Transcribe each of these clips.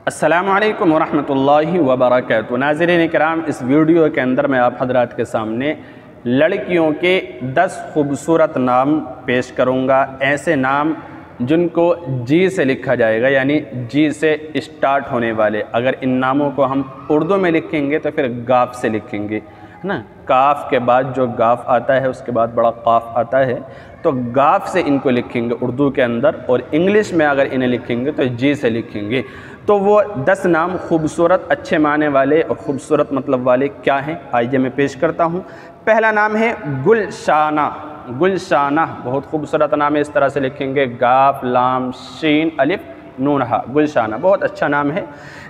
अस्सलामु अलैकुम वरहमतुल्लाहि वबरकातुहू। नाज़रीन किराम, इस वीडियो के अंदर मैं आप हज़रात के सामने लड़कियों के 10 खूबसूरत नाम पेश करूँगा। ऐसे नाम जिनको जी से लिखा जाएगा, यानी जी से स्टार्ट होने वाले। अगर इन नामों को हम उर्दू में लिखेंगे तो फिर गाफ से लिखेंगे, है ना। काफ के बाद जो गाफ आता है उसके बाद बड़ा काफ आता है, तो गाफ से इनको लिखेंगे उर्दू के अंदर, और इंग्लिश में अगर इन्हें लिखेंगे तो जी से लिखेंगे। तो वो 10 नाम खूबसूरत, अच्छे माने वाले और ख़ूबसूरत मतलब वाले क्या हैं, आइए मैं पेश करता हूँ। पहला नाम है गुलशाना। गुलशाना बहुत खूबसूरत नाम है, इस तरह से लिखेंगे गाफ लाम शीन अलिफ नून हा। गुलशाना बहुत अच्छा नाम है।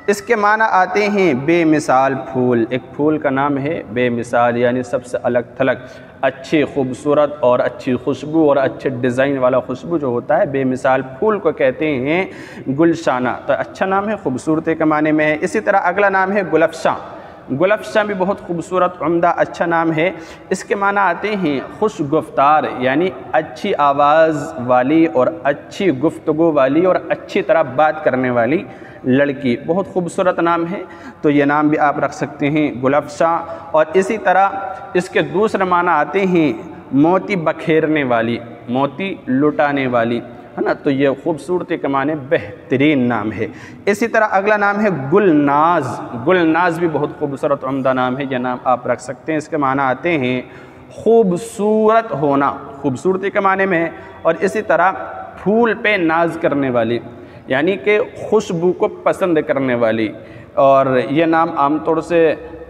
इसके माना आते हैं बेमिसाल फूल। एक फूल का नाम है बेमिसाल, यानी सबसे अलग थलग, अच्छी खूबसूरत और अच्छी खुशबू और अच्छे डिज़ाइन वाला खुशबू जो होता है, बेमिसाल फूल को कहते हैं गुलशाना। तो अच्छा नाम है, खूबसूरती के माने में है। इसी तरह अगला नाम है गुलफशां। गुलफशां भी बहुत खूबसूरत उम्दा अच्छा नाम है। इसके माना आते हैं खुश गुफ्तार, यानी अच्छी आवाज़ वाली और अच्छी गुफ्तगू वाली और अच्छी तरह बात करने वाली लड़की। बहुत खूबसूरत नाम है, तो ये नाम भी आप रख सकते हैं गुलफशां। और इसी तरह इसके दूसरे माना आते हैं मोती बखेरने वाली, मोती लुटाने वाली, है ना। तो ये खूबसूरती के माने बेहतरीन नाम है। इसी तरह अगला नाम है गुलनाज। गुलनाज भी बहुत खूबसूरत उम्दा नाम है, यह नाम आप रख सकते हैं। इसके माना आते हैं खूबसूरत होना, खूबसूरती के माने में है। और इसी तरह फूल पे नाज करने वाली, यानी कि खुशबू को पसंद करने वाली। और ये नाम आमतौर से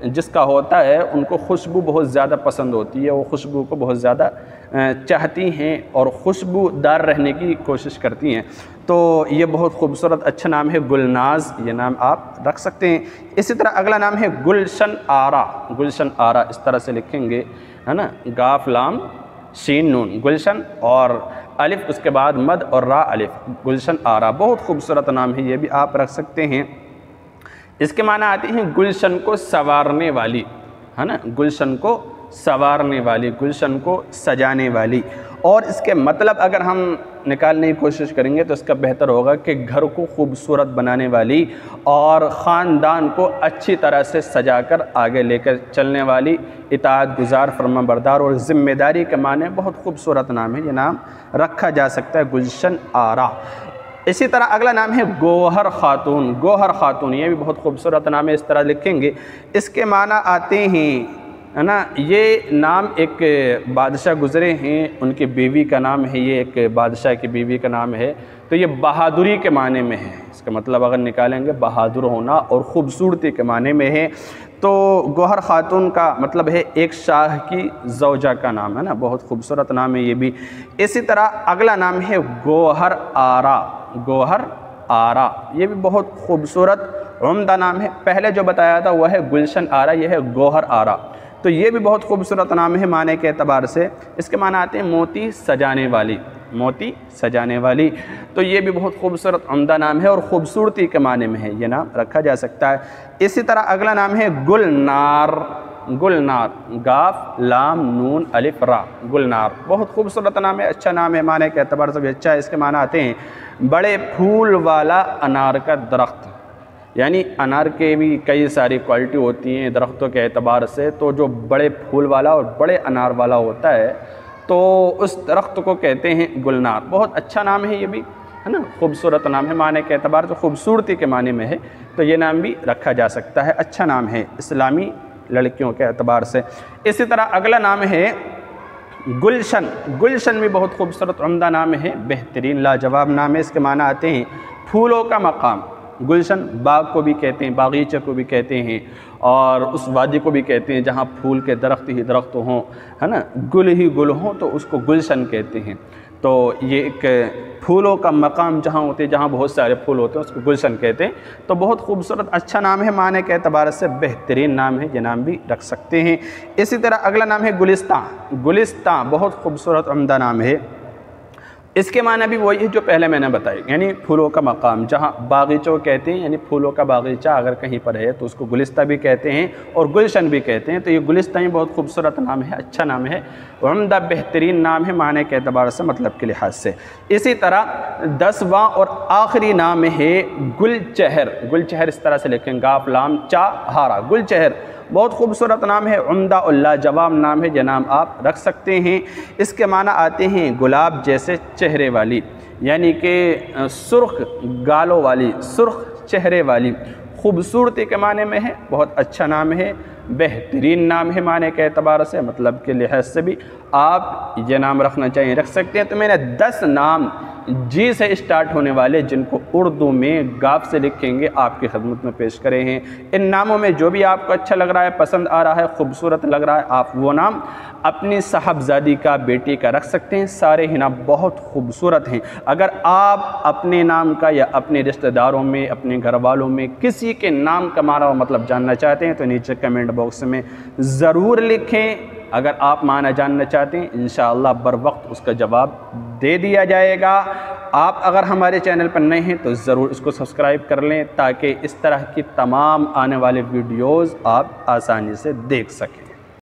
जिसका होता है उनको खुशबू बहुत ज़्यादा पसंद होती है, वो खुशबू को बहुत ज़्यादा चाहती हैं और खुशबूदार रहने की कोशिश करती हैं। तो ये बहुत खूबसूरत अच्छा नाम है गुलनाज, ये नाम आप रख सकते हैं। इसी तरह अगला नाम है गुलशन आरा। गुलशन आरा इस तरह से लिखेंगे, है ना, गाफ लाम शीन नून, गुलशन और अलिफ उसके बाद मद और रा अलिफ, गुलशन आरा। बहुत खूबसूरत नाम है, ये भी आप रख सकते हैं। इसके माना आते हैं गुलशन को संवारने वाली, है ना, गुलशन को संवारने वाली, गुलशन को सजाने वाली। और इसके मतलब अगर हम निकालने की कोशिश करेंगे तो इसका बेहतर होगा कि घर को खूबसूरत बनाने वाली और ख़ानदान को अच्छी तरह से सजाकर आगे लेकर चलने वाली, इताअत गुज़ार, फरमाबरदार और ज़िम्मेदारी के माने बहुत खूबसूरत नाम है, ये नाम रखा जा सकता है गुलशन आरा। इसी तरह अगला नाम है गोहर खातून। गोहर खातून ये भी बहुत खूबसूरत नाम है, इस तरह लिखेंगे। इसके माना आते हैं, है ना, ये नाम एक बादशाह गुज़रे हैं, उनकी बीवी का नाम है, ये एक बादशाह की बीवी का नाम है। तो ये बहादुरी के माने में है, इसका मतलब अगर निकालेंगे बहादुर होना और ख़ूबसूरती के माने में है। तो गोहर खातून का मतलब है एक शाह की ज़ौजा का नाम, है ना, बहुत खूबसूरत नाम है ये भी। इसी तरह अगला नाम है गोहर आरा। गोहर आरा ये भी बहुत खूबसूरत उम्दा नाम है। पहले जो बताया था वह है गुलशन आरा, यह है गोहर आरा। तो ये भी बहुत खूबसूरत नाम है माने के एतबार से। इसके माना आते हैं मोती सजाने वाली, मोती सजाने वाली। तो ये भी बहुत खूबसूरत उम्दा नाम है और ख़ूबसूरती के माने में है, ये नाम रखा जा सकता है। इसी तरह अगला नाम है गुलनार। गुलनार गाफ लाम नून अलिफ रा, गुलनार बहुत खूबसूरत नाम है, अच्छा नाम है, माने के एतबार से भी अच्छा है। इसके माना आते हैं बड़े फूल वाला अनार का दरख्त, यानी अनार के भी कई सारी क्वालिटी होती हैं दरख्तों के एतबार से। तो जो बड़े फूल वाला और बड़े अनार वाला होता है तो उस दरख्त को कहते हैं गुलनार। बहुत अच्छा नाम है ये भी, है ना, खूबसूरत नाम है, माने के एतबार से खूबसूरती के माने में है, तो ये नाम भी रखा जा सकता है, अच्छा नाम है इस्लामी लड़कियों के एतबार से। इसी तरह अगला नाम है गुलशन। गुलशन भी बहुत खूबसूरत उम्दा नाम है, बेहतरीन लाजवाब नाम है। इसके माना आते हैं फूलों का मकाम। गुलशन बाग को भी कहते हैं, बागीचे को भी कहते हैं, और उस वादी को भी कहते हैं जहाँ फूल के दरख्त ही दरख्त हों, है ना, गुल ही गुल हों, तो उसको गुलशन कहते हैं। तो ये एक फूलों का मकाम जहाँ होते हैं, जहाँ बहुत सारे फूल होते हैं, उसको गुलशन कहते हैं। तो बहुत खूबसूरत अच्छा नाम है, माने के एतबार से बेहतरीन नाम है, ये नाम भी रख सकते हैं। इसी तरह अगला नाम है गुलिस्तां। गुलिस्तां बहुत खूबसूरत उम्दा नाम है। इसके माना भी वही है जो पहले मैंने बताया, यानी फूलों का मकाम, जहाँ बागीचों कहते हैं, यानी फूलों का बागीचा अगर कहीं पर है तो उसको गुलिस्ता भी कहते हैं और गुलशन भी कहते हैं। तो ये गुलिस्ता ही बहुत खूबसूरत नाम है, अच्छा नाम है, उम्दा बेहतरीन नाम है माने के एतबार से, मतलब के लिहाज से। इसी तरह 10वां और आखिरी नाम है गुलचहर। गुलचहर इस तरह से लिखें, गाफ लाम चा हारा, गुलचहर बहुत खूबसूरत नाम है, उम्दा और लाजवाब नाम है, यह नाम आप रख सकते हैं। इसके माना आते हैं गुलाब जैसे चेहरे वाली, यानी कि सुर्ख गालों वाली, सुर्ख चेहरे वाली, खूबसूरती के माने में है, बहुत अच्छा नाम है, बेहतरीन नाम है माने के एतबार से, मतलब के लिहाज से भी आप ये नाम रखना चाहिए, रख सकते हैं। तो मैंने 10 नाम जी से स्टार्ट होने वाले जिनको उर्दू में गाफ से लिखेंगे आपकी खिदमत में पेश करे हैं। इन नामों में जो भी आपको अच्छा लग रहा है, पसंद आ रहा है, खूबसूरत लग रहा है, आप वो नाम अपनी साहबजादी का, बेटी का रख सकते हैं। सारे ही नाम बहुत खूबसूरत हैं। अगर आप अपने नाम का या अपने रिश्तेदारों में, अपने घर वालों में किसी के नाम का माना मतलब जानना चाहते हैं तो नीचे कमेंट बॉक्स में ज़रूर लिखें। अगर आप माना जानना चाहते हैं इंशाअल्लाह बर वक्त उसका जवाब दे दिया जाएगा। आप अगर हमारे चैनल पर नए हैं तो ज़रूर इसको सब्सक्राइब कर लें ताकि इस तरह की तमाम आने वाले वीडियोज़ आप आसानी से देख सकें।